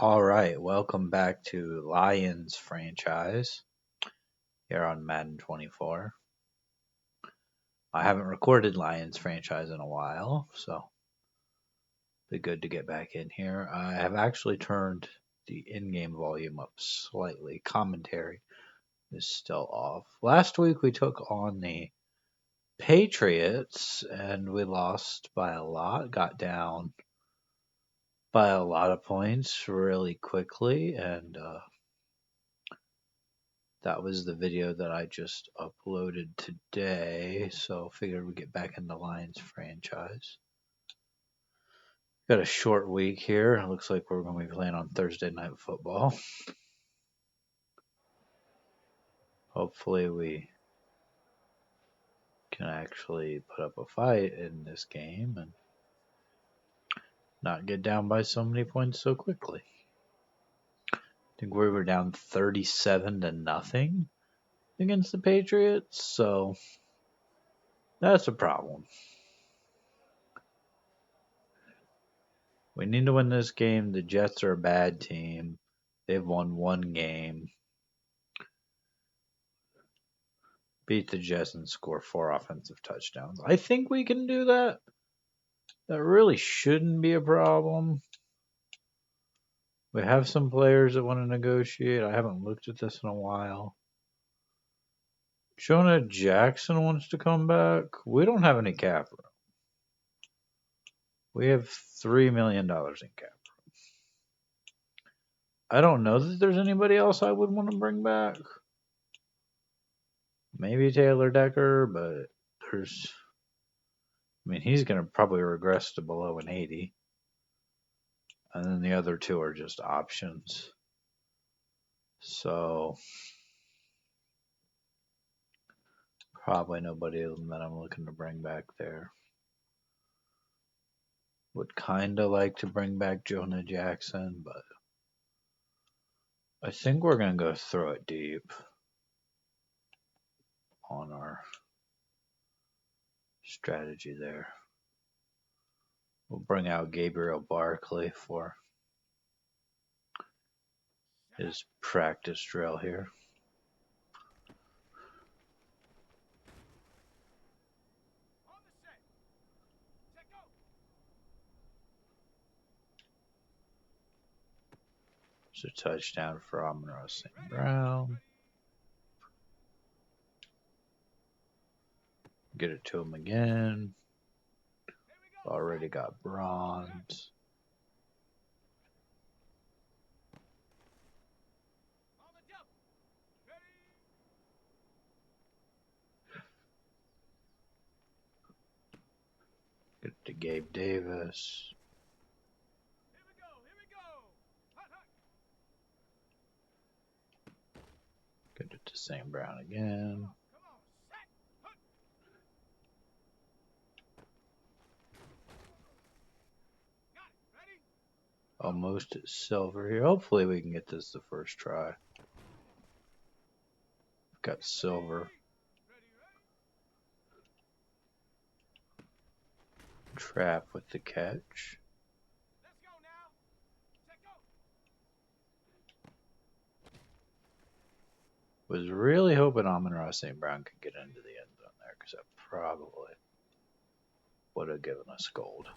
All right, welcome back to Lions franchise here on Madden 24. I haven't recorded Lions franchise in a while, so be good to get back in here. I have actually turned the in-game volume up slightly. Commentary is still off. Last week we took on the Patriots and we lost by a lot, got down by a lot of points really quickly, and that was the video that I just uploaded today, so figured we'd get back in the Lions franchise. Got a short week here. It looks like we're going to be playing on Thursday Night Football. Hopefully we can actually put up a fight in this game and not get down by so many points so quickly. I think we were down 37-0 against the Patriots, so that's a problem. We need to win this game. The Jets are a bad team. They've won one game. Beat the Jets and score 4 offensive touchdowns. I think we can do that. That really shouldn't be a problem. We have some players that want to negotiate. I haven't looked at this in a while. Jonah Jackson wants to come back. We don't have any cap room. We have $3 million in cap room. I don't know that there's anybody else I would want to bring back. Maybe Taylor Decker, but he's going to probably regress to below an 80. And then the other two are just options. So, probably nobody that I'm looking to bring back there. Would kind of like to bring back Jonah Jackson, but I think we're going to go throw it deep on our strategy there. We'll bring out Gabriel Barkley for his practice drill here. It's a touchdown for Amon-Ra St. Brown. Get it to him again. Already got bronze. Get it to Gabe Davis. Get it to St. Brown again. Almost at silver here. Hopefully we can get this the first try. Got silver. Trap with the catch. Was really hoping Amon-Ra St. Brown could get into the end zone there, because that probably would have given us gold.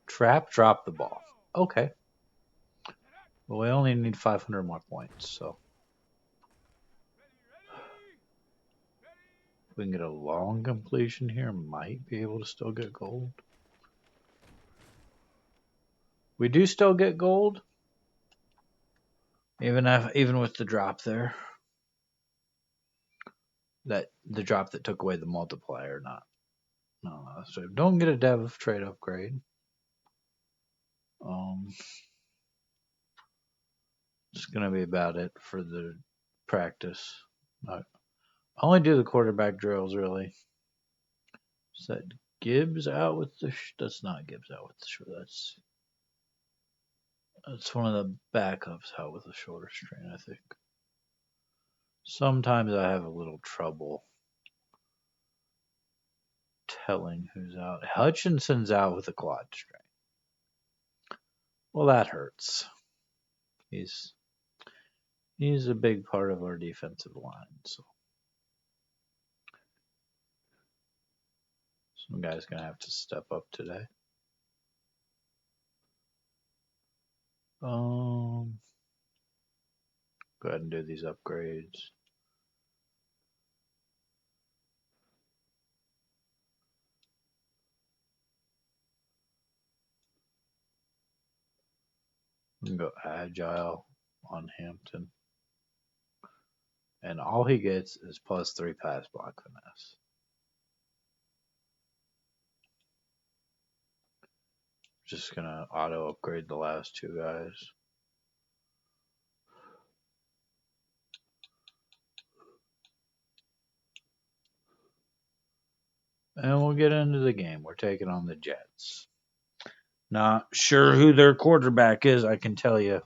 Trap, drop the ball. Okay. Well, we only need 500 more points, so if we can get a long completion here, might be able to still get gold. We do still get gold, even with the drop there. That the drop that took away the multiplier, no. So don't get a dev trade upgrade. It's gonna be about it for the practice. I only do the quarterback drills really. Is that Gibbs out with the? That's not Gibbs out with the. That's one of the backups out with a shoulder strain, I think. Sometimes I have a little trouble telling who's out. Hutchinson's out with a quad strain. Well, that hurts. He's a big part of our defensive line. So some guy's gonna have to step up today. Go ahead and do these upgrades. We can go agile on Hampton. And all he gets is +3 pass block finesse. Just gonna auto upgrade the last two guys. And we'll get into the game. We're taking on the Jets. Not sure who their quarterback is. I can tell you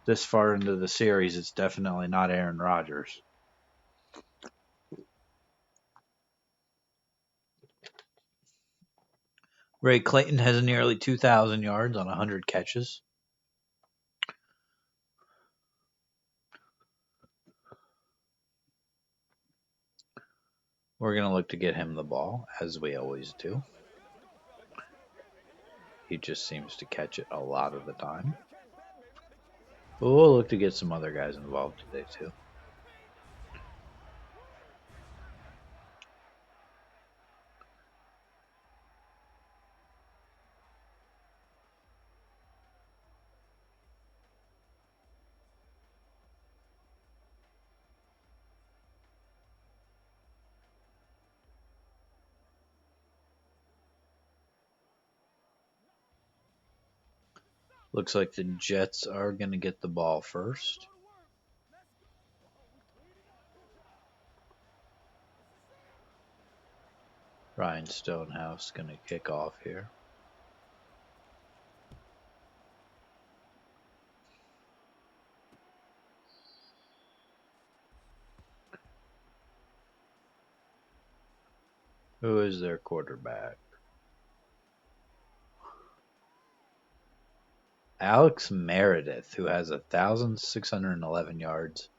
this far into the series, it's definitely not Aaron Rodgers. Ray Clayton has nearly 2,000 yards on 100 catches. We're going to look to get him the ball, as we always do. He just seems to catch it a lot of the time. But we'll look to get some other guys involved today, too. Looks like the Jets are going to get the ball first. Ryan Stonehouse going to kick off here. Who is their quarterback? Alex Meredith, who has 1,611 yards,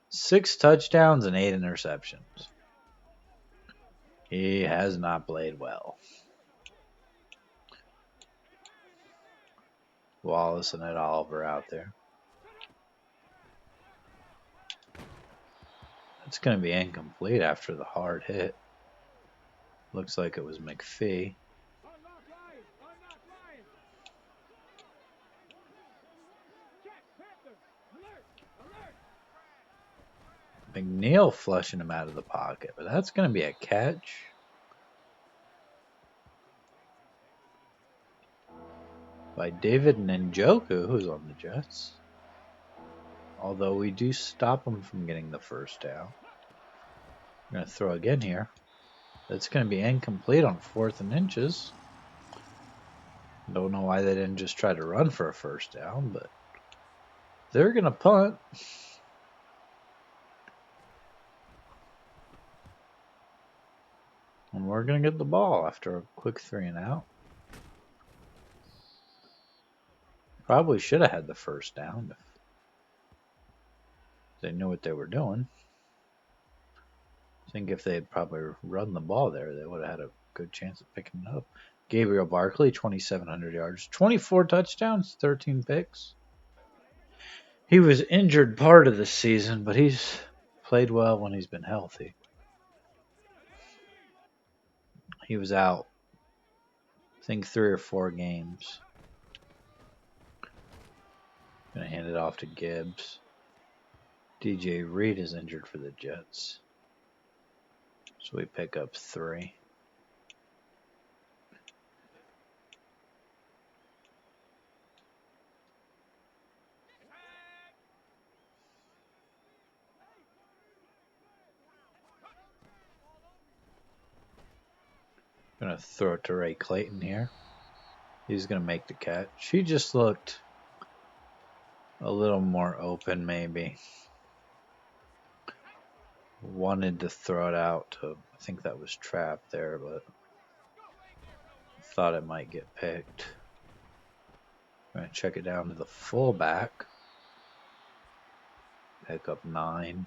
6 touchdowns, and 8 interceptions. He has not played well. Wallace and Ed Oliver out there. It's going to be incomplete after the hard hit. Looks like it was McPhee. McNeil flushing him out of the pocket, but that's going to be a catch. By David Njoku, who's on the Jets. Although we do stop him from getting the first down. I'm going to throw again here. That's going to be incomplete on 4th and inches. Don't know why they didn't just try to run for a first down, but they're going to punt. And we're going to get the ball after a quick 3 and out. Probably should have had the first down if they knew what they were doing. I think if they had probably run the ball there, they would have had a good chance of picking it up. Gabriel Barkley, 2,700 yards, 24 touchdowns, 13 picks. He was injured part of the season, but he's played well when he's been healthy. He was out, I think, 3 or 4 games. Gonna hand it off to Gibbs. DJ Reed is injured for the Jets. So we pick up 3. Gonna throw it to Ray Clayton here. He's gonna make the catch. He just looked a little more open, maybe. Wanted to throw it out to, I think that was trapped there, but thought it might get picked. I'm gonna check it down to the fullback. pick up 9.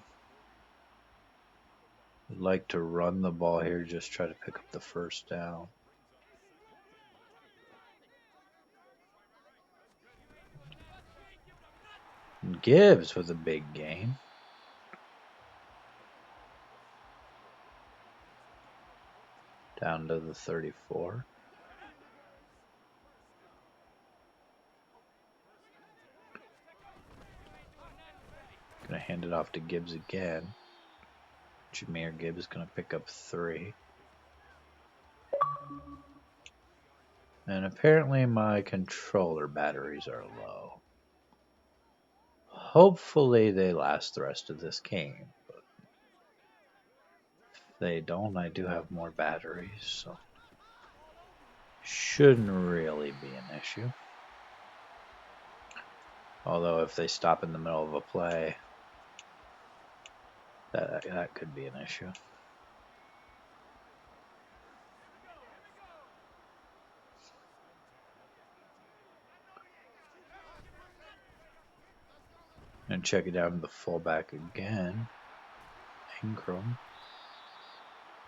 I'd like to run the ball here, just try to pick up the first down. Gibbs with a big gain. Down to the 34. Gonna hand it off to Gibbs again. Jahmyr Gibbs gonna pick up 3. And apparently my controller batteries are low. Hopefully they last the rest of this game. But if they don't, I do have more batteries, so shouldn't really be an issue. Although if they stop in the middle of a play, that could be an issue. And check it down to the fullback again. Ingram.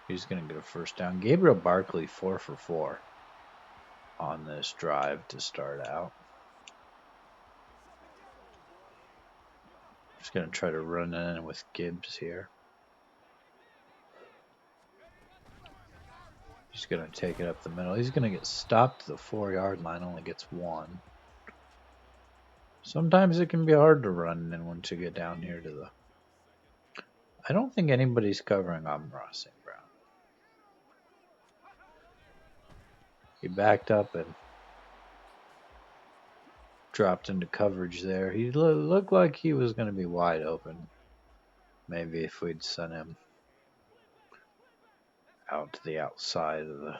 He's going to get a first down. Gabriel Barkley 4 for 4 on this drive to start out. Just going to try to run in with Gibbs here. He's going to take it up the middle. He's going to get stopped to the 4-yard line, only gets 1. Sometimes it can be hard to run in once you get down here to the... I don't think anybody's covering Amon-Ra St. Brown. He backed up and dropped into coverage there. He looked like he was going to be wide open. Maybe if we'd sent him out to the outside of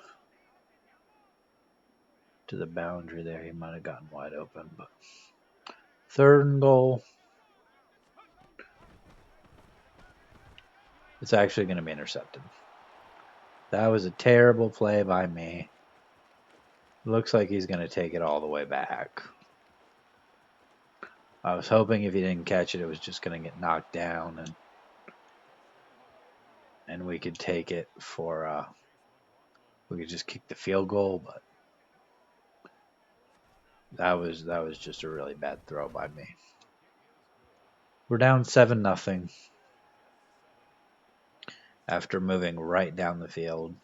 the boundary there, he might have gotten wide open. But 3rd and goal. It's actually going to be intercepted. That was a terrible play by me. Looks like he's going to take it all the way back. I was hoping if he didn't catch it, it was just going to get knocked down and we could take it for we could just kick the field goal, but that was just a really bad throw by me. We're down 7-0 after moving right down the field.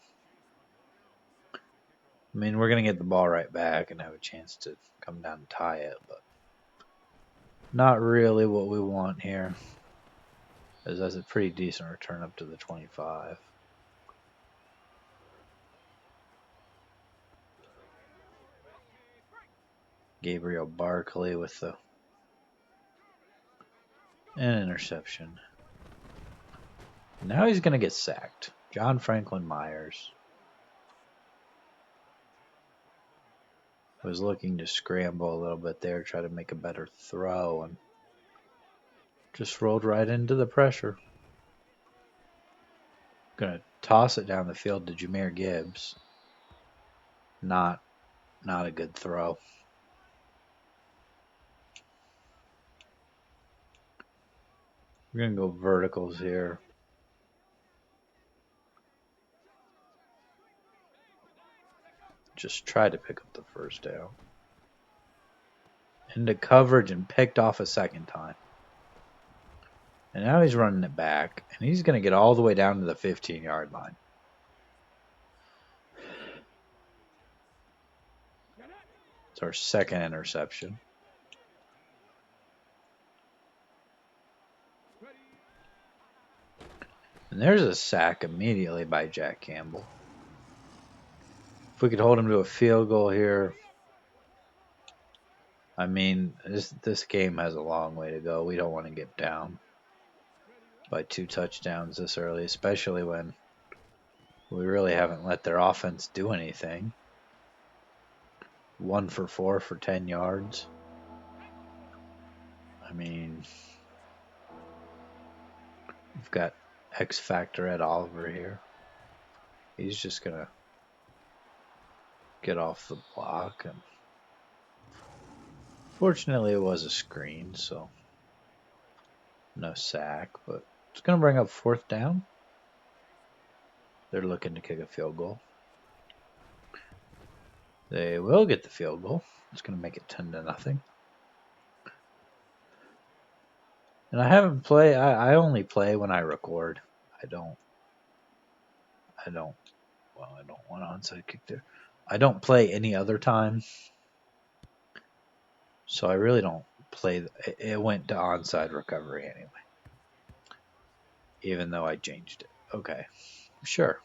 I mean, we're going to get the ball right back and have a chance to come down and tie it, but not really what we want here, as that's a pretty decent return up to the 25. Gabriel Barkley with an interception. Now he's going to get sacked. John Franklin Myers was looking to scramble a little bit there, try to make a better throw, and just rolled right into the pressure. Going to toss it down the field to Jahmyr Gibbs. Not a good throw. We're going to go verticals here. Just try to pick up the first down. Into coverage and picked off a second time. And now he's running it back, and he's going to get all the way down to the 15-yard line. It's our second interception. And there's a sack immediately by Jack Campbell. If we could hold him to a field goal here. I mean, this game has a long way to go. We don't want to get down by 2 touchdowns this early, especially when we really haven't let their offense do anything. 1 for 4 for 10 yards. I mean, we've got X Factor Ed Oliver here. He's just going to get off the block. And fortunately, it was a screen, so No sack, but it's going to bring up 4th down. They're looking to kick a field goal. They will get the field goal. It's going to make it 10-0. And I haven't played. I only play when I record. I don't. Well, I don't want onside kick there. I don't play any other time. So I really don't play. It went to onside recovery anyway. Even though I changed it. Okay. Sure.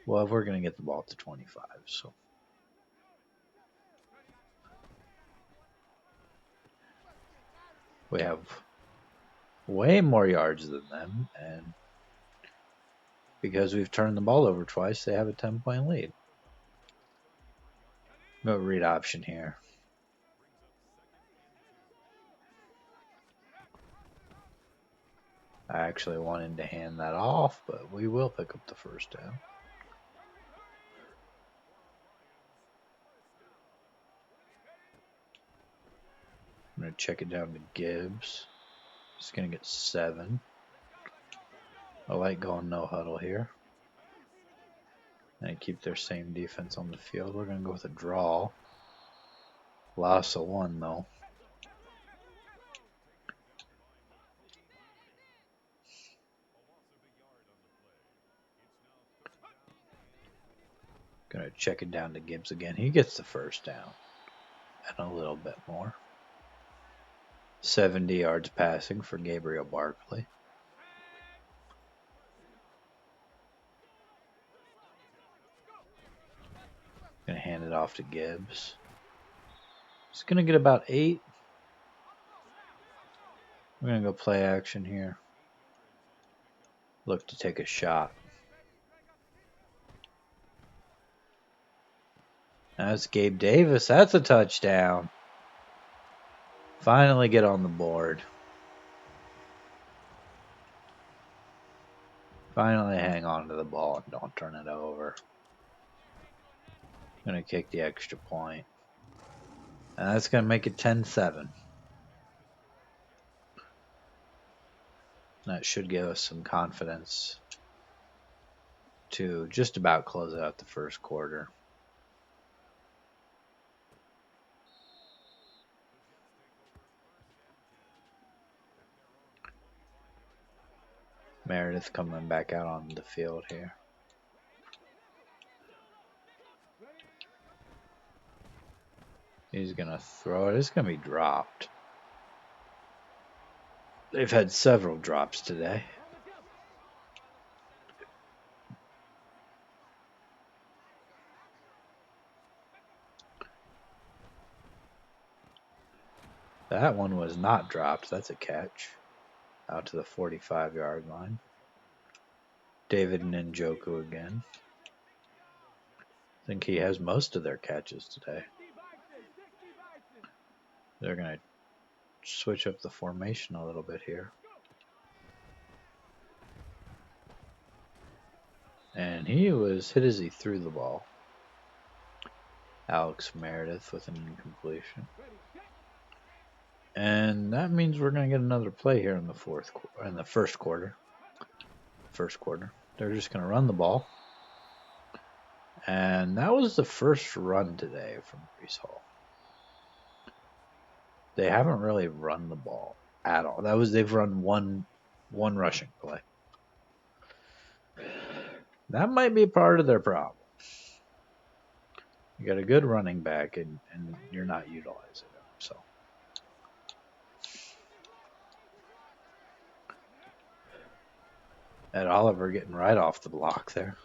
Well, we're going to get the ball to 25, so. We have way more yards than them, and because we've turned the ball over twice, they have a 10-point lead. No read option here. I actually wanted to hand that off, but we will pick up the 1st down. I'm going to check it down to Gibbs. He's going to get 7. I like going no huddle here. And keep their same defense on the field. We're going to go with a draw. Loss of 1, though. Going to check it down to Gibbs again. He gets the 1st down. And a little bit more. 70 yards passing for Gabriel Barkley. Going to hand it off to Gibbs. He's going to get about 8. We're going to go play action here. Look to take a shot. That's Gabe Davis. That's a touchdown. Finally get on the board. Finally hang on to the ball and don't turn it over. Going to kick the extra point. And that's going to make it 10-7. That should give us some confidence to just about close out the 1st quarter. Meredith coming back out on the field here. He's going to throw it. It's going to be dropped. They've had several drops today. That one was not dropped. That's a catch. Out to the 45-yard line. David Njoku again. I think he has most of their catches today. They're going to switch up the formation a little bit here. And he was hit as he threw the ball. Alex Meredith with an incompletion. And that means we're going to get another play here in the 1st quarter. They're just going to run the ball. And that was the first run today from Brees Hall. They haven't really run the ball at all. They've run one rushing play. That might be part of their problem. You got a good running back and you're not utilizing him. So Ed Oliver getting right off the block there.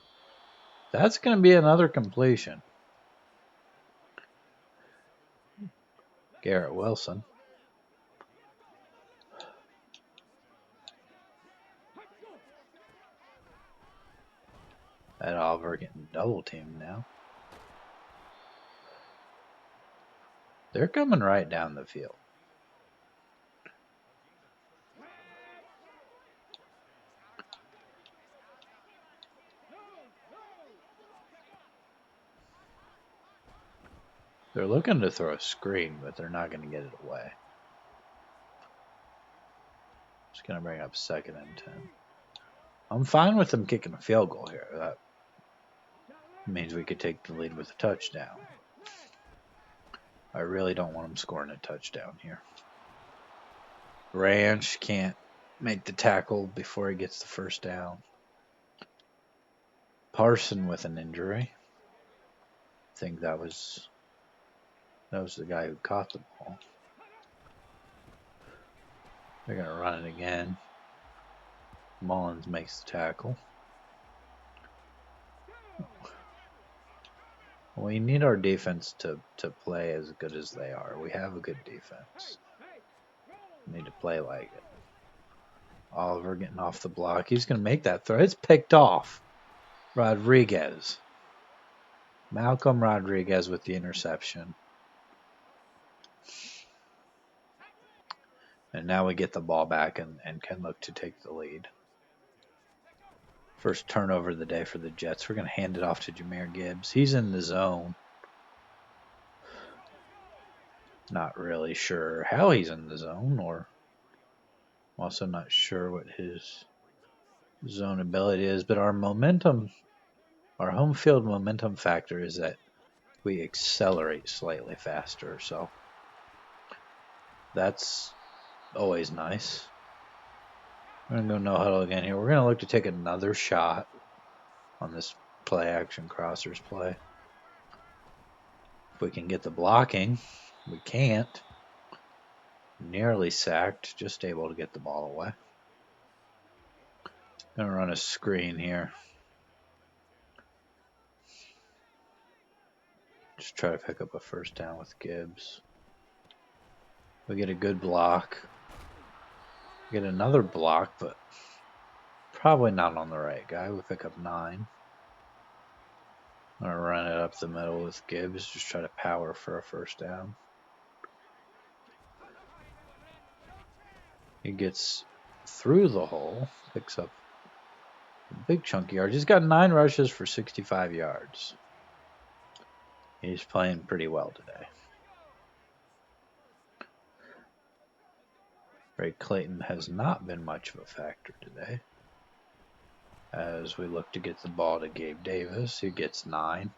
That's going to be another completion. Garrett Wilson. Ed Oliver getting double teamed now. They're coming right down the field. They're looking to throw a screen, but they're not going to get it away. Just going to bring up 2nd and 10. I'm fine with them kicking a field goal here. That means we could take the lead with a touchdown. I really don't want them scoring a touchdown here. Ranch can't make the tackle before he gets the first down. Parson with an injury. I think that was the guy who caught the ball. They're going to run it again. Mullins makes the tackle. We need our defense to play as good as they are. We have a good defense. We need to play like it. Oliver getting off the block. He's going to make that throw. It's picked off. Rodriguez. Malcolm Rodriguez with the interception. And now we get the ball back and can look to take the lead. First turnover of the day for the Jets. We're going to hand it off to Jahmyr Gibbs. He's in the zone. Not really sure how he's in the zone, or I'm also not sure what his zone ability is, but our momentum, our home field momentum factor is that we accelerate slightly faster, so that's always nice. We're going to go no huddle again here. We're going to look to take another shot on this play action crossers play. If we can get the blocking, we can't. Nearly sacked, just able to get the ball away. Gonna run a screen here. Just try to pick up a first down with Gibbs. We get a good block. Get another block, but probably not on the right guy. We pick up 9. Gonna run it up the middle with Gibbs. Just try to power for a first down. He gets through the hole. Picks up a big chunk of yards. He's got 9 rushes for 65 yards. He's playing pretty well today. Ray Clayton has not been much of a factor today. As we look to get the ball to Gabe Davis, he gets 9.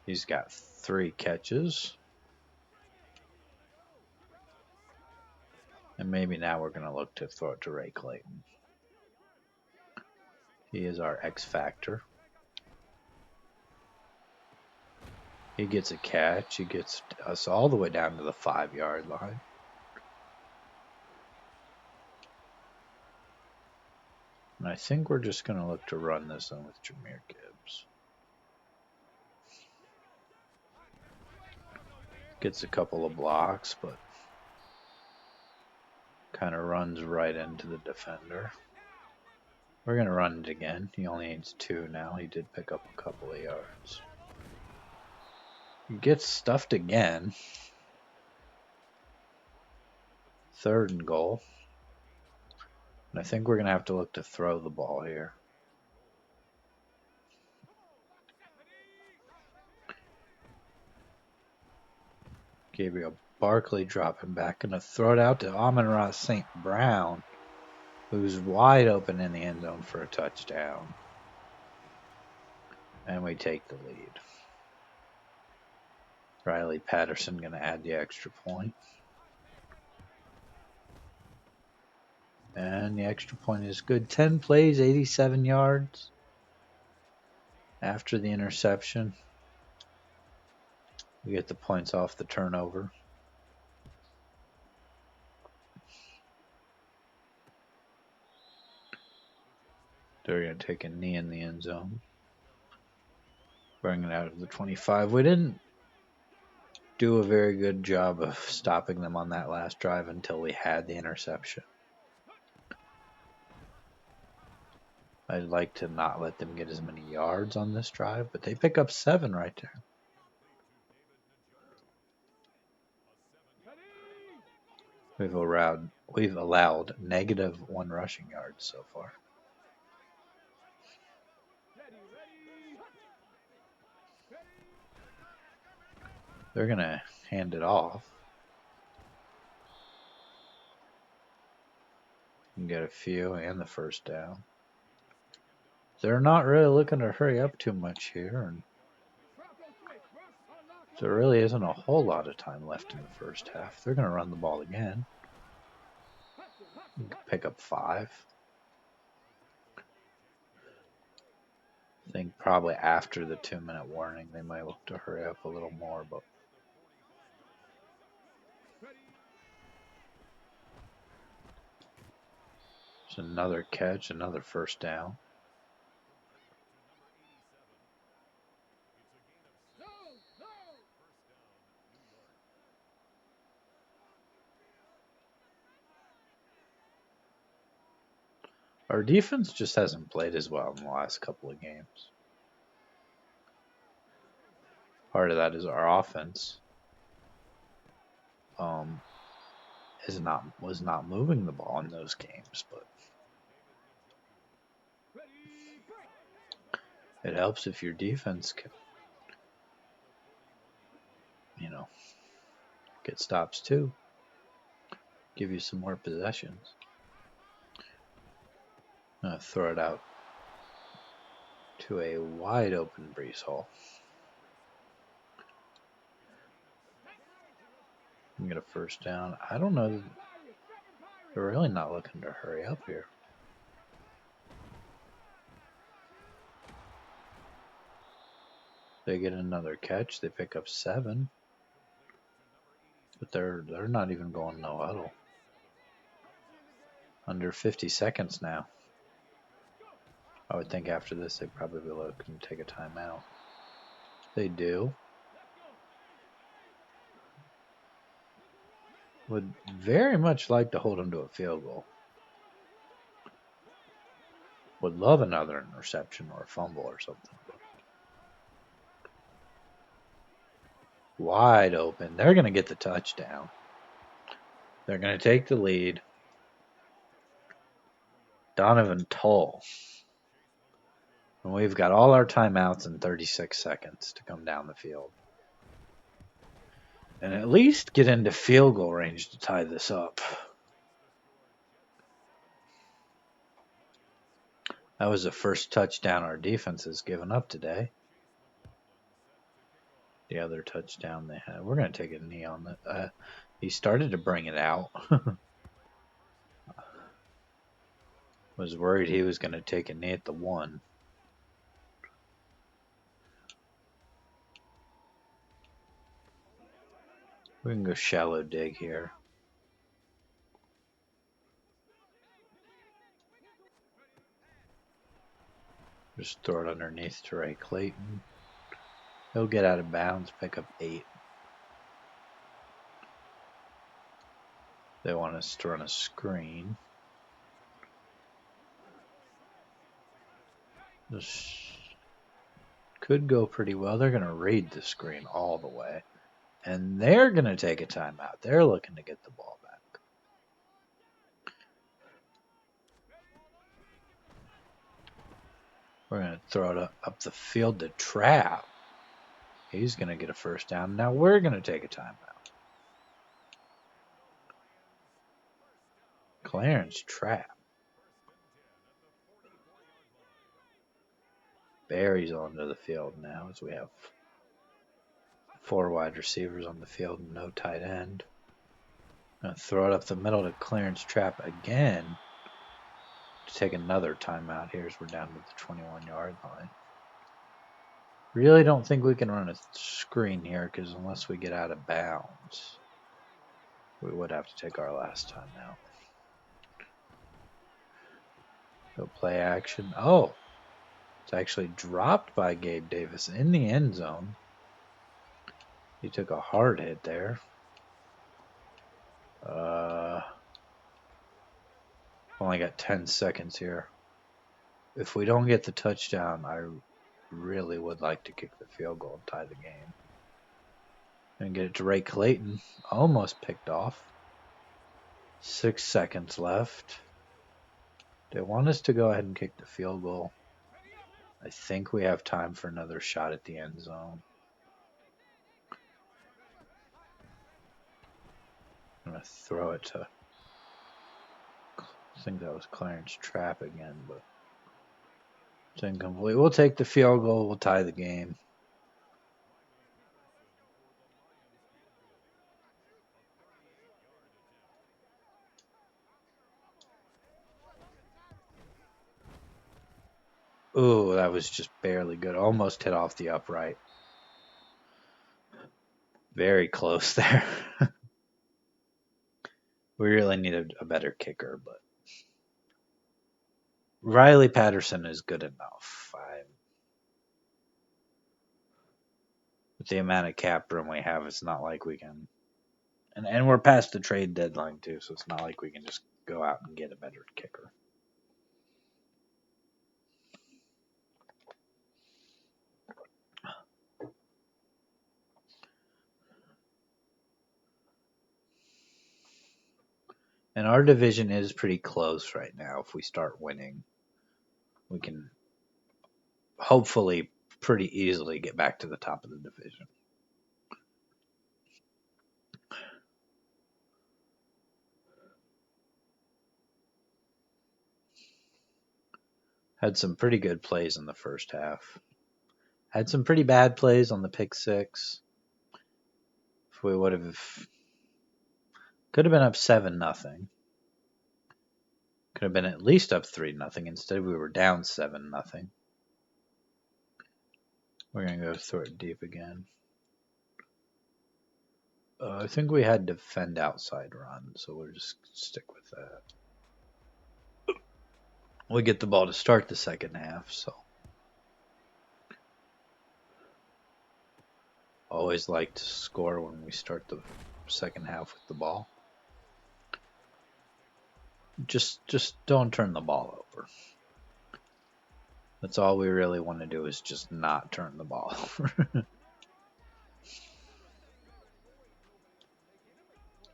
He's got 3 catches. And maybe now we're going to look to throw it to Ray Clayton. He is our X factor. He gets a catch. He gets us all the way down to the 5-yard line. And I think we're just going to look to run this in with Jahmyr Gibbs. Gets a couple of blocks, but kind of runs right into the defender. We're going to run it again. He only needs 2 now. He did pick up a couple of yards. He gets stuffed again. 3rd and goal. And I think we're going to have to look to throw the ball here. Gabriel Barkley dropping back. Going to throw it out to Amon-Ra St. Brown, who's wide open in the end zone for a touchdown. And we take the lead. Riley Patterson going to add the extra point. And the extra point is good. 10 plays, 87 yards. After the interception, we get the points off the turnover. They're going to take a knee in the end zone. Bring it out of the 25. We didn't do a very good job of stopping them on that last drive until we had the interception. I'd like to not let them get as many yards on this drive, but they pick up 7 right there. We've allowed -1 rushing yards so far. They're going to hand it off. And get a few and the first down. They're not really looking to hurry up too much here. And there really isn't a whole lot of time left in the first half. They're going to run the ball again. Pick up 5. I think probably after the 2-minute warning, they might look to hurry up a little more. But it's another catch, another first down. Our defense just hasn't played as well in the last couple of games. Part of that is our offense was not moving the ball in those games, but it helps if your defense can, get stops too. Give you some more possessions. I'm gonna throw it out to a wide open Brees Hall. I'm gonna get a first down. I don't know. They're really not looking to hurry up here. They get another catch. They pick up 7. But they're not even going no huddle. Under 50 seconds now. I would think after this they'd probably be looking to take a timeout. They do. Would very much like to hold them to a field goal. Would love another interception or a fumble or something. Wide open. They're going to get the touchdown. They're going to take the lead. Donovan Tull. And we've got all our timeouts in 36 seconds to come down the field. And at least get into field goal range to tie this up. That was the first touchdown our defense has given up today. The other touchdown they had. We're going to take a knee on that. He started to bring it out. Was worried he was going to take a knee at the 1. We can go shallow dig here. Just throw it underneath to Ray Clayton. He'll get out of bounds, pick up 8. They want us to run a screen. This could go pretty well. They're going to raid the screen all the way. And they're going to take a timeout. They're looking to get the ball back. We're going to throw it up the field to Trap. He's going to get a first down. Now we're going to take a timeout. Clarence Trap. Barry's onto the field now as we have 4 wide receivers on the field and no tight end. Gonna throw it up the middle to Clarence Trap again to take another timeout here as we're down to the 21-yard line. Really don't think we can run a screen here because unless we get out of bounds, we would have to take our last timeout. Go play action. Oh, it's actually dropped by Gabe Davis in the end zone. He took a hard hit there. Only got 10 seconds here. If we don't get the touchdown, I really would like to kick the field goal and tie the game. And get it to Ray Clayton. Almost picked off. 6 seconds left. They want us to go ahead and kick the field goal. I think we have time for another shot at the end zone. I'm going to throw it to, I think that was Clarence Trapp again, but it's incomplete. We'll take the field goal. We'll tie the game. Ooh, that was just barely good. Almost hit off the upright. Very close there. We really needed a better kicker, but Riley Patterson is good enough. With the amount of cap room we have, it's not like we can. And we're past the trade deadline, too, so it's not like we can just go out and get a better kicker. And our division is pretty close right now. If we start winning, we can hopefully pretty easily get back to the top of the division. Had some pretty good plays in the first half. Had some pretty bad plays on the pick six. If we would have, could have been up 7-0. Could have been at least up 3-0. Instead, we were down 7-0. We're gonna go throw it deep again. I think we had defend outside run, so we'll just stick with that. We get the ball to start the second half, so always like to score when we start the second half with the ball. Just don't turn the ball over. That's all we really want to do is just not turn the ball over.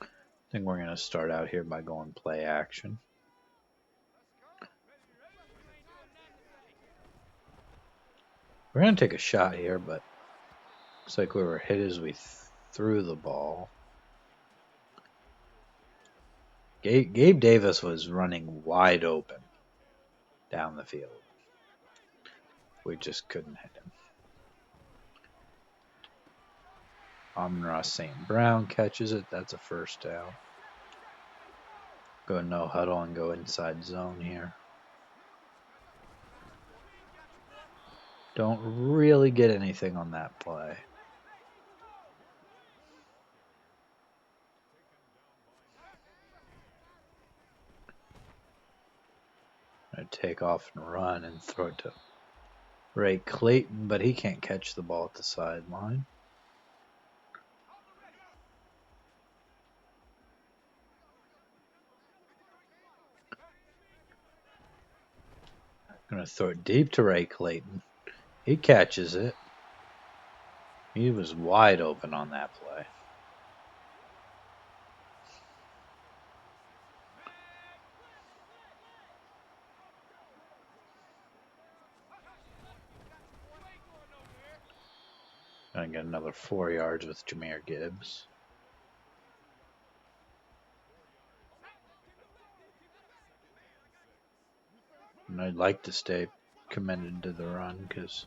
I think we're going to start out here by going play action. We're going to take a shot here, but looks like we were hit as we threw the ball. Gabe Davis was running wide open down the field. We just couldn't hit him. Amon-Ra St. Brown catches it. That's a first down. Go no huddle and go inside zone here. Don't really get anything on that play. Gonna take off and run and throw it to Ray Clayton, but he can't catch the ball at the sideline. Gonna throw it deep to Ray Clayton. He catches it. He was wide open on that play. Gonna get another 4 yards with Jahmyr Gibbs. And I'd like to stay committed to the run because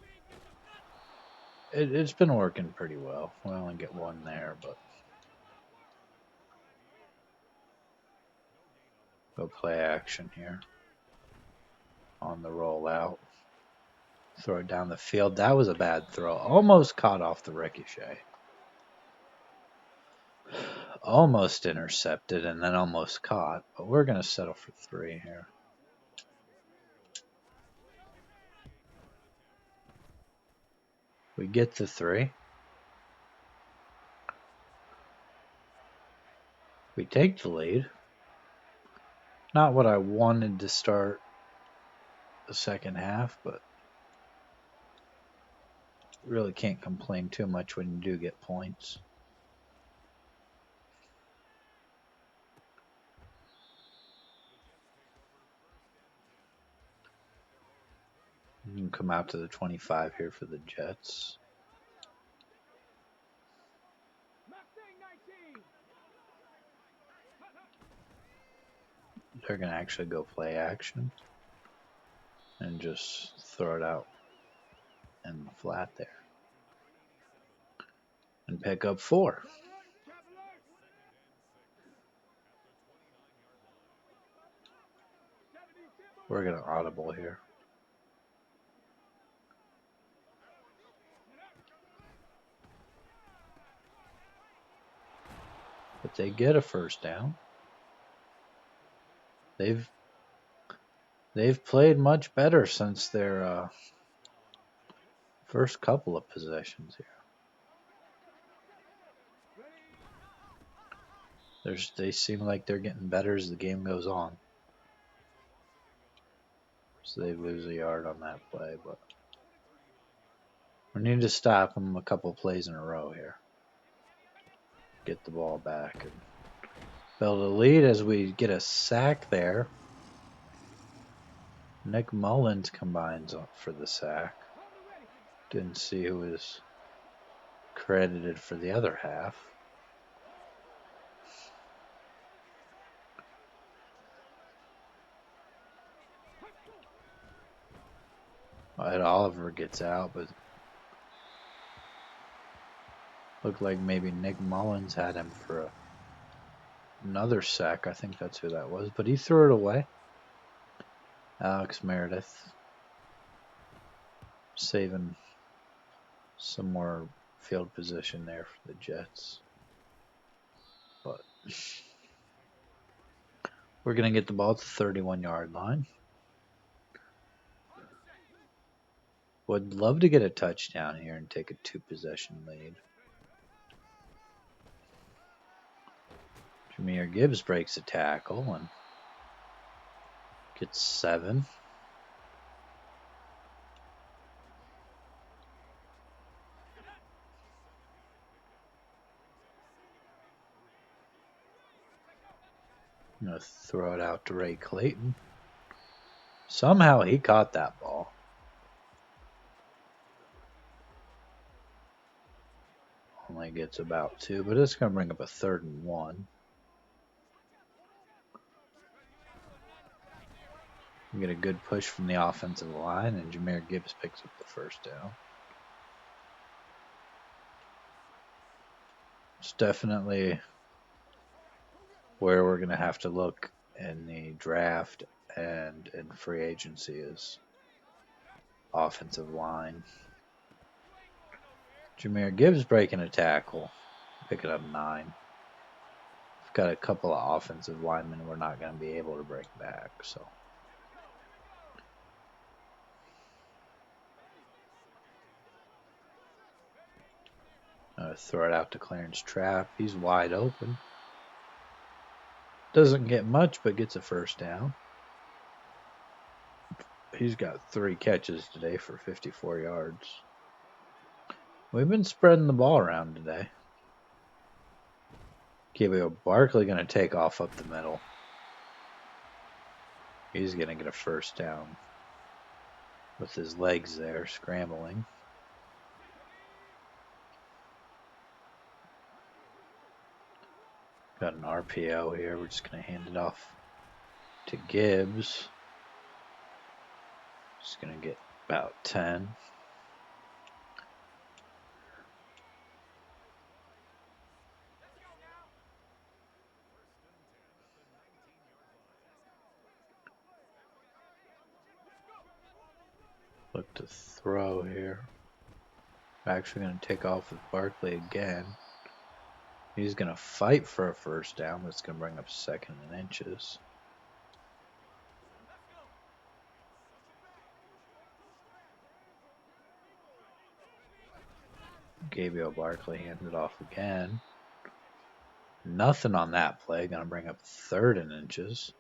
it's been working pretty well. We only get one there, but go play action here on the rollout. Throw it down the field. That was a bad throw. Almost caught off the ricochet. Almost intercepted and then almost caught, but we're going to settle for 3 here. We get the 3. We take the lead. Not what I wanted to start the second half, but really can't complain too much when you do get points. You can come out to the 25 here for the Jets. they're going to actually go play action and just throw it out in the flat there and pick up 4. We're going to audible here. But they get a first down. They've played much better since their first couple of possessions here. They seem like they're getting better as the game goes on. So they lose a yard on that play, but we need to stop them a couple plays in a row here. Get the ball back and build a lead as we get a sack there. Nick Mullins combines for the sack. Didn't see who was credited for the other half. Ed Oliver gets out, but looked like maybe Nick Mullins had him for another sack. I think that's who that was, but he threw it away. Alex Meredith saving some more field position there for the Jets. But we're going to get the ball at the 31-yard line. Would love to get a touchdown here and take a 2-possession lead. Jameer Gibbs breaks a tackle and gets 7. I'm going to throw it out to Ray Clayton. Somehow he caught that ball. Only gets about 2, but it's going to bring up a 3rd and 1. We get a good push from the offensive line, and Jameer Gibbs picks up the first down. It's definitely where we're going to have to look in the draft and in free agency is offensive line. Jameer Gibbs breaking a tackle, picking up 9. We've got a couple of offensive linemen we're not going to be able to bring back, so. Throw it out to Clarence Trapp. He's wide open. Doesn't get much, but gets a first down. He's got 3 catches today for 54 yards. We've been spreading the ball around today. Gabriel Barkley going to take off up the middle. He's going to get a first down with his legs there, scrambling. Got an RPO here. We're just going to hand it off to Gibbs. Just going to get about 10. Look to throw here. Actually going to take off with Barkley again. He's going to fight for a first down, but it's going to bring up 2nd and inches. Gabriel Barkley handed off again. Nothing on that play. Going to bring up 3rd and inches.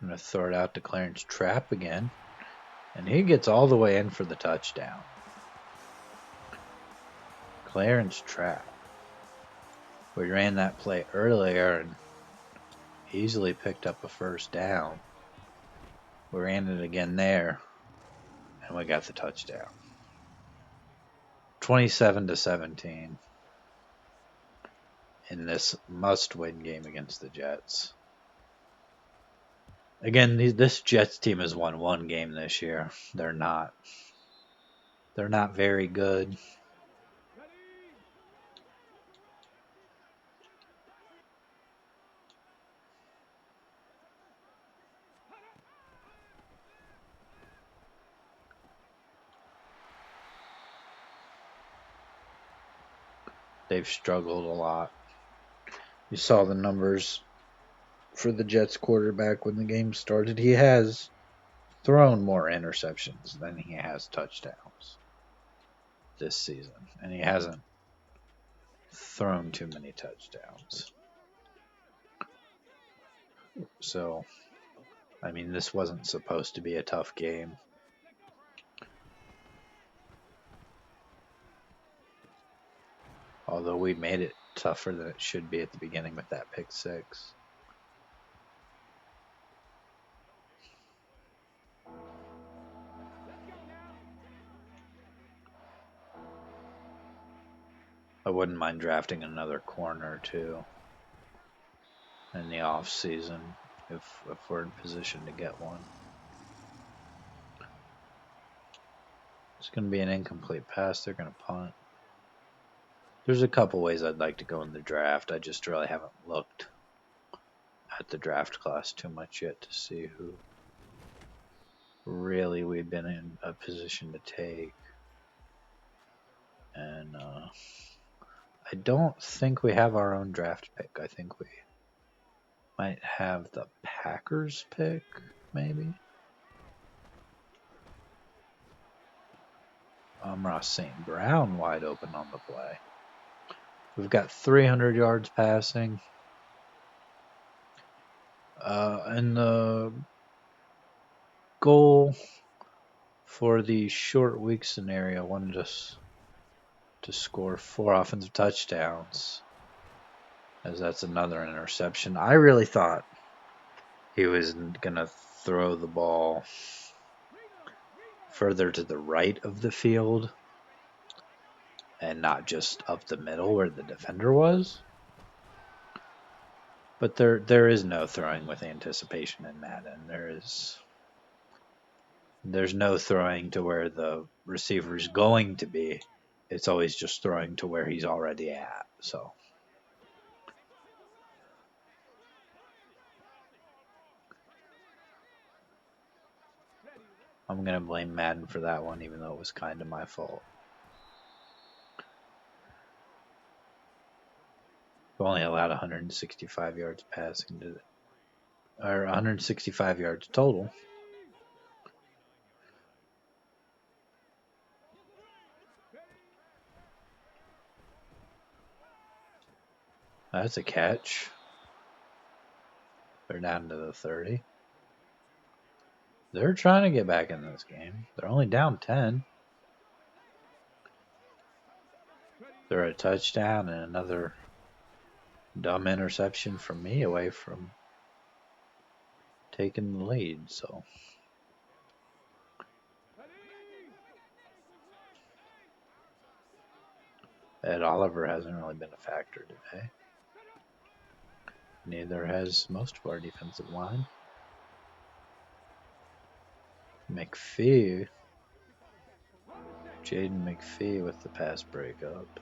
I'm going to throw it out to Clarence Trapp again. And he gets all the way in for the touchdown. Clarence Trapp. We ran that play earlier and easily picked up a first down. We ran it again there, and we got the touchdown. 27-17 in this must-win game against the Jets. Again, this Jets team has won one game this year. They're not very good. They've struggled a lot. You saw the numbers for the Jets quarterback when the game started. He has thrown more interceptions than he has touchdowns this season, and he hasn't thrown too many touchdowns. So, I mean, this wasn't supposed to be a tough game. Although we made it tougher than it should be at the beginning with that pick six. I wouldn't mind drafting another corner too in the off season if we're in position to get one. It's going to be an incomplete pass. They're going to punt. There's a couple ways I'd like to go in the draft. I just really haven't looked at the draft class too much yet to see who really we've been in a position to take. And I don't think we have our own draft pick. I think we might have the Packers pick, maybe. Ross St. Brown wide open on the play. We've got 300 yards passing. And the goal for the short week scenario wanted us to score 4 offensive touchdowns, as that's another interception. I really thought he was going to throw the ball further to the right of the field and not just up the middle where the defender was. But there is no throwing with anticipation in Madden. There's no throwing to where the receiver's going to be. It's always just throwing to where he's already at. So I'm going to blame Madden for that one, even though it was kind of my fault. We only allowed 165 yards passing or 165 yards total. That's a catch. They're down to the 30. They're trying to get back in this game. They're only down 10. They're a touchdown and another dumb interception from me away from taking the lead. So Ed Oliver hasn't really been a factor today. Neither has most of our defensive line. McPhee. Jaden McPhee with the pass breakup.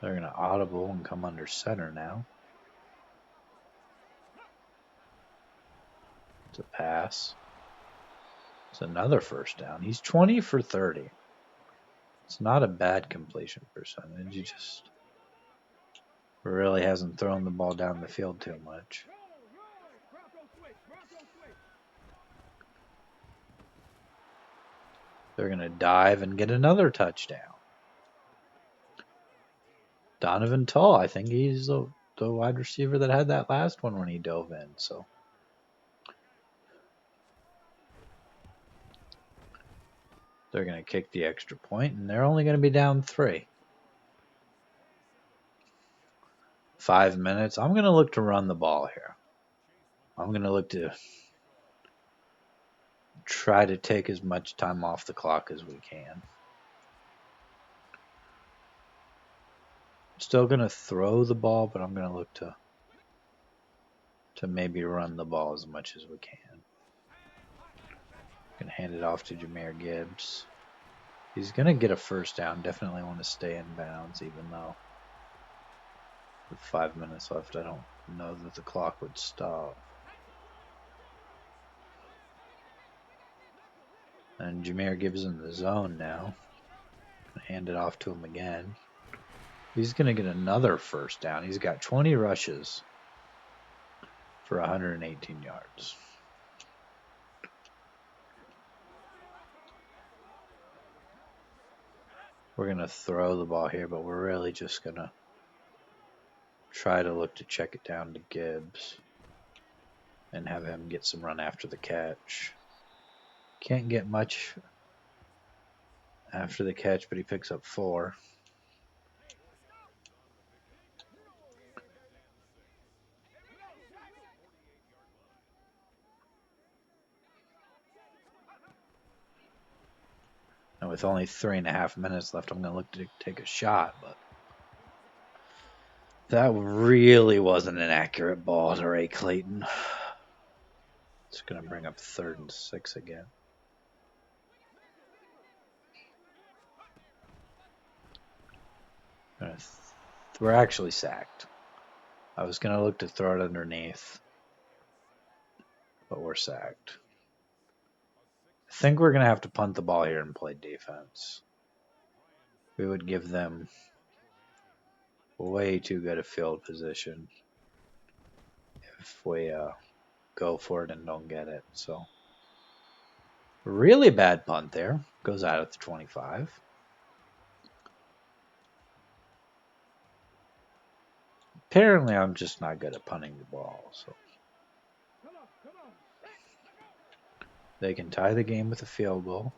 They're going to audible and come under center now. It's a pass. It's another first down. He's 20 for 30. It's not a bad completion percentage. He just really hasn't thrown the ball down the field too much. They're going to dive and get another touchdown. Donovan Tull, I think he's the wide receiver that had that last one when he dove in. So they're going to kick the extra point, and they're only going to be down 3. 5 minutes. I'm going to look to run the ball here. I'm going to look to try to take as much time off the clock as we can. Still going to throw the ball, but I'm going to look to maybe run the ball as much as we can. Going to hand it off to Jahmyr Gibbs. He's going to get a first down. Definitely want to stay in bounds, even though with 5 minutes left, I don't know that the clock would stop. And Jahmyr Gibbs in the zone now. Hand it off to him again. He's going to get another first down. He's got 20 rushes for 118 yards. We're going to throw the ball here, but we're really just going to try to look to check it down to Gibbs and have him get some run after the catch. Can't get much after the catch, but he picks up 4. And with only 3.5 minutes left, I'm going to look to take a shot, but that really wasn't an accurate ball to Ray Clayton. It's going to bring up 3rd and 6 again. We're actually sacked. I was going to look to throw it underneath, but we're sacked. I think we're going to have to punt the ball here and play defense. We would give them way too good a field position if we go for it and don't get it. So, really bad punt there. Goes out at the 25. Apparently, I'm just not good at punting the ball. So they can tie the game with a field goal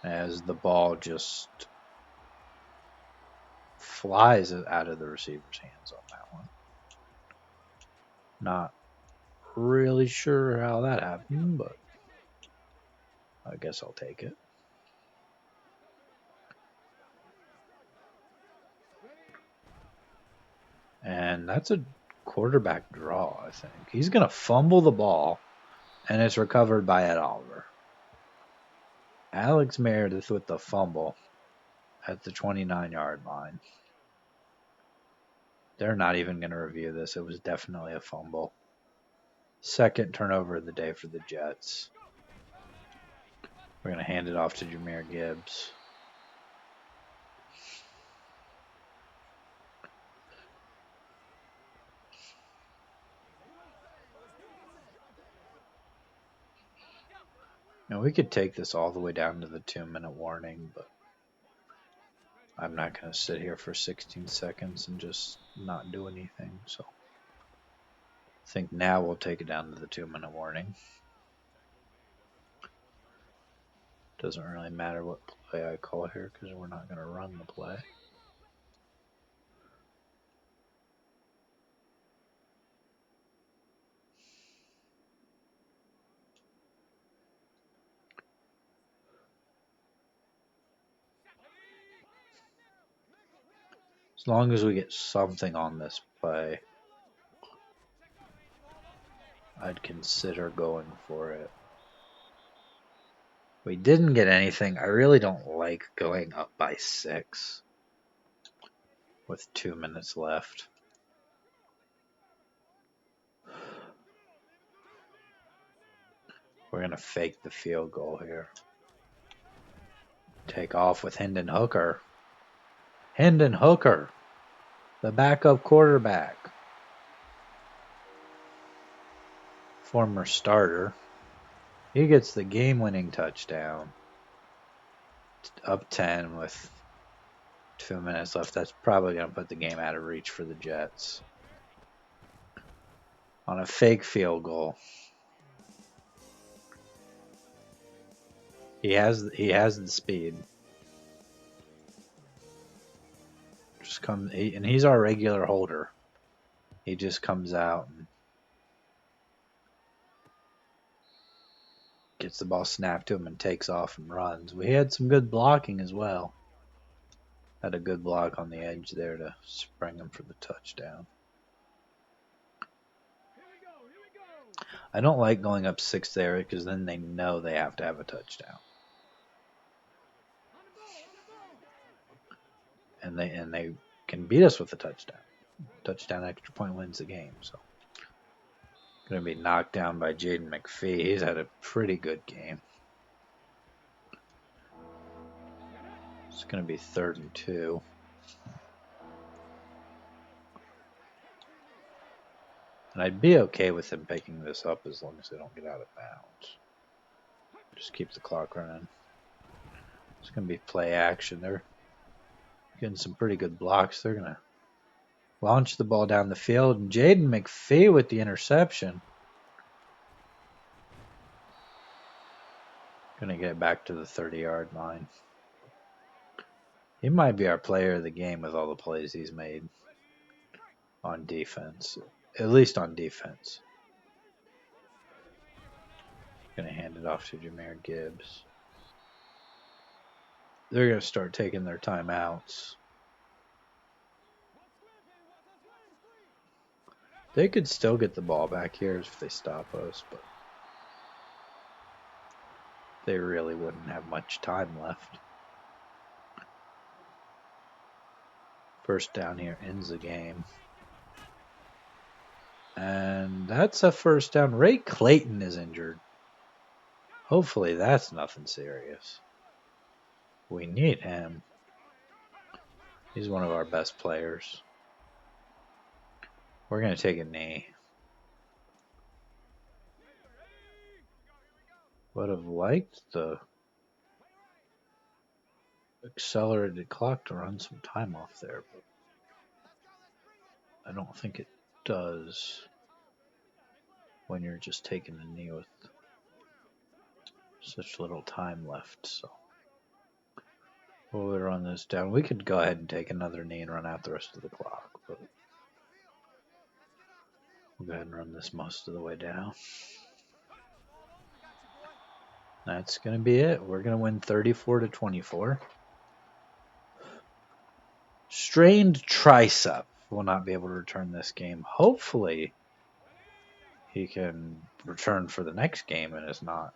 as the ball just flies out of the receiver's hands on that one. Not really sure how that happened, but I guess I'll take it. And that's a quarterback draw, I think. He's going to fumble the ball, and it's recovered by Ed Oliver. Alex Meredith with the fumble at the 29-yard line. They're not even going to review this. It was definitely a fumble. 2nd turnover of the day for the Jets. We're going to hand it off to Jahmyr Gibbs. Now we could take this all the way down to the 2-minute warning, but I'm not going to sit here for 16 seconds and just not do anything. So I think now we'll take it down to the 2-minute warning. Doesn't really matter what play I call here because we're not going to run the play. As long as we get something on this play, I'd consider going for it. We didn't get anything. I really don't like going up by 6 with 2 minutes left. We're going to fake the field goal here. Take off with Hendon Hooker. Hendon Hooker, the backup quarterback. Former starter. He gets the game-winning touchdown. Up 10 with 2 minutes left. That's probably going to put the game out of reach for the Jets. On a fake field goal. He has the speed. Just and he's our regular holder. He just comes out and Gets the ball snapped to him and takes off and runs. We had some good blocking as well. Had a good block on the edge there to spring him for the touchdown. I don't like going up 6 there because then they know they have to have a touchdown. And they can beat us with a touchdown. Touchdown extra point wins the game. So going to be knocked down by Jaden McPhee. He's had a pretty good game. It's going to be 3rd and 2. And I'd be okay with him picking this up as long as they don't get out of bounds. Just keep the clock running. It's going to be play action. They're getting some pretty good blocks. They're going to launch the ball down the field. And Jaden McPhee with the interception. Going to get back to the 30-yard line. He might be our player of the game with all the plays he's made on defense. At least on defense. Going to hand it off to Jahmyr Gibbs. They're going to start taking their timeouts. They could still get the ball back here if they stop us, but they really wouldn't have much time left. First down here ends the game. And that's a first down. Ray Clayton is injured. Hopefully that's nothing serious. We need him. He's one of our best players. We're going to take a knee. Would have liked the accelerated clock to run some time off there, but I don't think it does when you're just taking a knee with such little time left. So we'll run this down. We could go ahead and take another knee and run out the rest of the clock, but we'll go ahead and run this most of the way down. That's going to be it. We're going to win 34-24. Strained tricep will not be able to return this game. Hopefully he can return for the next game and is not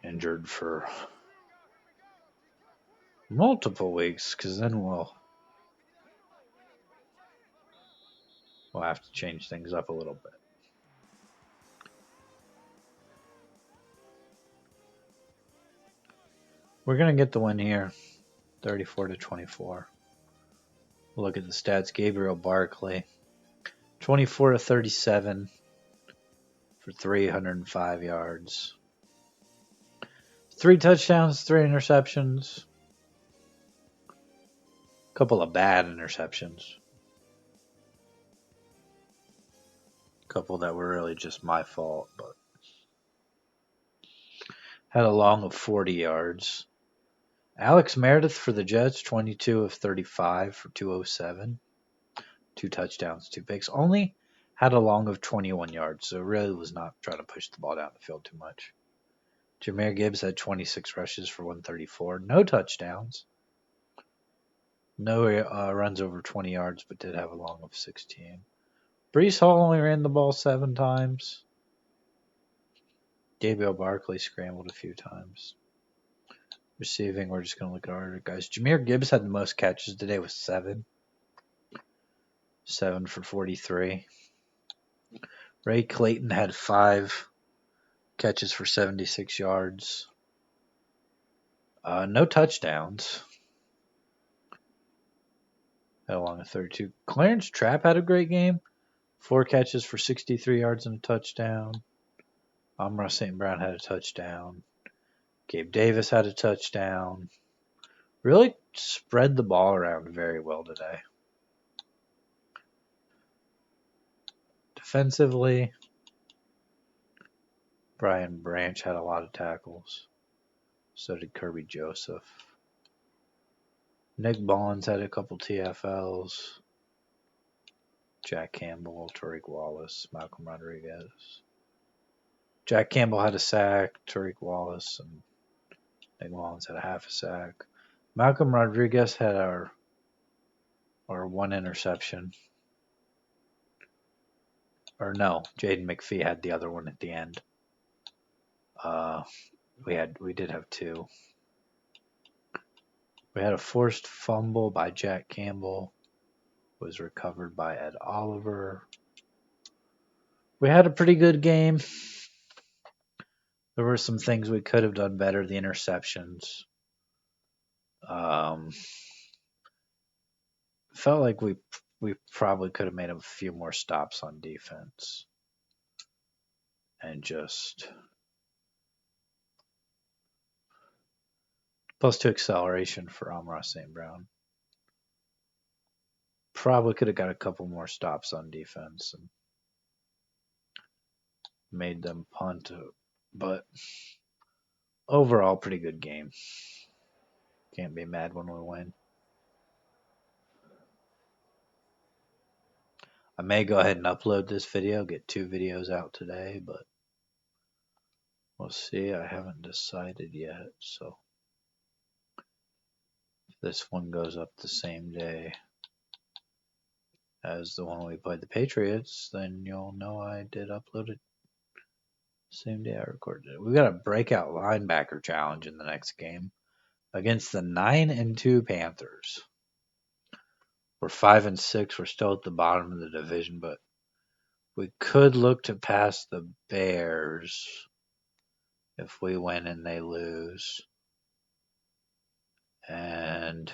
injured for multiple weeks, because then we'll have to change things up a little bit. We're going to get the win here, 34-24. Look at the stats. Gabriel Barkley, 24-37 for 305 yards. 3 touchdowns, 3 interceptions. A couple of bad interceptions. A couple that were really just my fault, but had a long of 40 yards. Alex Meredith for the Jets, 22 of 35 for 207. 2 touchdowns, 2 picks. Only had a long of 21 yards, so really was not trying to push the ball down the field too much. Jahmyr Gibbs had 26 rushes for 134. No touchdowns. No runs over 20 yards, but did have a long of 16. Breece Hall only ran the ball 7 times. Gabriel Barkley scrambled a few times. Receiving, we're just going to look at our guys. Jahmyr Gibbs had the most catches today with 7. 7 for 43. Ray Clayton had 5 catches for 76 yards. No touchdowns. Had a long of 32. Clarence Trapp had a great game. 4 catches for 63 yards and a touchdown. Amra St. Brown had a touchdown. Gabe Davis had a touchdown. Really spread the ball around very well today. Defensively, Brian Branch had a lot of tackles. So did Kirby Joseph. Nick Bonds had a couple TFLs. Jack Campbell, Tariq Wallace, Malcolm Rodriguez. Jack Campbell had a sack. Tariq Wallace and Nick Mullins had a half a sack. Malcolm Rodriguez had our one interception. Or no, Jaden McPhee had the other one at the end. We did have two. We had a forced fumble by Jack Campbell. Was recovered by Ed Oliver. We had a pretty good game. There were some things we could have done better. The interceptions. Felt like we probably could have made a few more stops on defense. And just +2 acceleration for Amon-Ra St. Brown. Probably could have got a couple more stops on defense and made them punt. But overall, pretty good game. Can't be mad when we win. I may go ahead and upload this video, get 2 videos out today, but we'll see. I haven't decided yet, so if this one goes up the same day as the one we played the Patriots, then you'll know I did upload it same day I recorded it. We got a breakout linebacker challenge in the next game against the 9-2 Panthers. We're 5-6. We're still at the bottom of the division, but we could look to pass the Bears if we win and they lose. And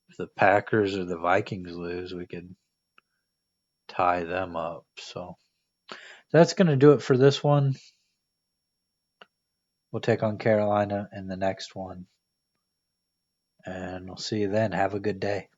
if the Packers or the Vikings lose, we could tie them up. So that's going to do it for this one. We'll take on Carolina in the next one. And we'll see you then. Have a good day.